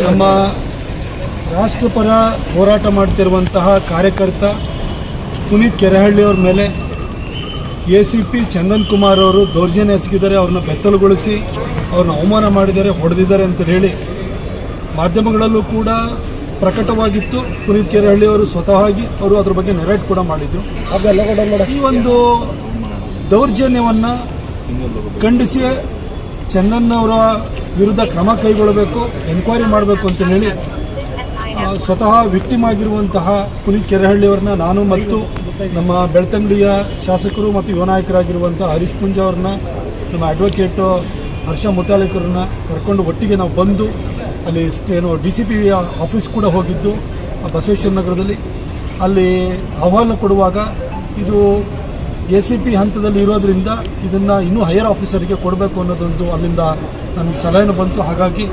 ನಮ್ಮ ರಾಷ್ಟ್ರಪರ ಹೋರಾಟ ಮಾಡ್ತಿರುವಂತಹ ಕಾರ್ಯಕರ್ತ ಪುನೀತ್ ಕೆರೆಹಳ್ಳಿಯವ್ರ ಮೇಲೆ ACP ಚಂದನ್ ಕುಮಾರ್ ಅವರು ದೌರ್ಜನ್ಯ ಎಸಗಿದ್ದಾರೆ, ಅವ್ರನ್ನ ಬೆತ್ತಲುಗೊಳಿಸಿ ಅವ್ರನ್ನ ಅವಮಾನ ಮಾಡಿದ್ದಾರೆ, ಹೊಡೆದಿದ್ದಾರೆ ಅಂತ ಹೇಳಿ ಮಾಧ್ಯಮಗಳಲ್ಲೂ ಕೂಡ ಪ್ರಕಟವಾಗಿತ್ತು. ಪುನೀತ್ ಕೆರೆಹಳ್ಳಿಯವರು ಸ್ವತಃವಾಗಿ ಅವರು ಅದ್ರ ಬಗ್ಗೆ ನೆರೇಟ್ ಕೂಡ ಮಾಡಿದ್ರು. ಈ ಒಂದು ದೌರ್ಜನ್ಯವನ್ನು ಖಂಡಿಸಿ ಚಂದನ್ ಅವರ ವಿರುದ್ಧ ಕ್ರಮ ಕೈಗೊಳ್ಳಬೇಕು, ಎನ್ಕ್ವೈರಿ ಮಾಡಬೇಕು ಅಂತ ಹೇಳಿ ಸ್ವತಃ ವಿಕ್ಟಿಮ್ ಆಗಿರುವಂತಹ ಪುನೀತ್ ಕೆರೆಹಳ್ಳಿಯವರನ್ನ ನಾನು ಮತ್ತು ನಮ್ಮ ಬೆಳ್ತಂಗಡಿಯ ಶಾಸಕರು ಮತ್ತು ಯುವ ನಾಯಕರಾಗಿರುವಂಥ ಹರೀಶ್ ಪುಂಜ ಅವ್ರನ್ನ, ನಮ್ಮ ಅಡ್ವೊಕೇಟು ಹರ್ಷ ಮುತಾಲಿಕರನ್ನ ಕರ್ಕೊಂಡು ಒಟ್ಟಿಗೆ ನಾವು ಬಂದು ಅಲ್ಲಿ DCP ಆಫೀಸ್ ಕೂಡ ಹೋಗಿದ್ದು ಬಸವೇಶ್ವರ ನಗರದಲ್ಲಿ. ಅಲ್ಲಿ ಅಹವಾಲು ಕೊಡುವಾಗ ಇದು ACP ಹಂತದಲ್ಲಿ ಇರೋದ್ರಿಂದ ಇದನ್ನು ಇನ್ನೂ ಹೈಯರ್ ಆಫೀಸರಿಗೆ ಕೊಡಬೇಕು ಅನ್ನೋದೊಂದು ಅಲ್ಲಿಂದ ನನಗೆ ಸಲಹೆ ಬಂತು. ಹಾಗಾಗಿ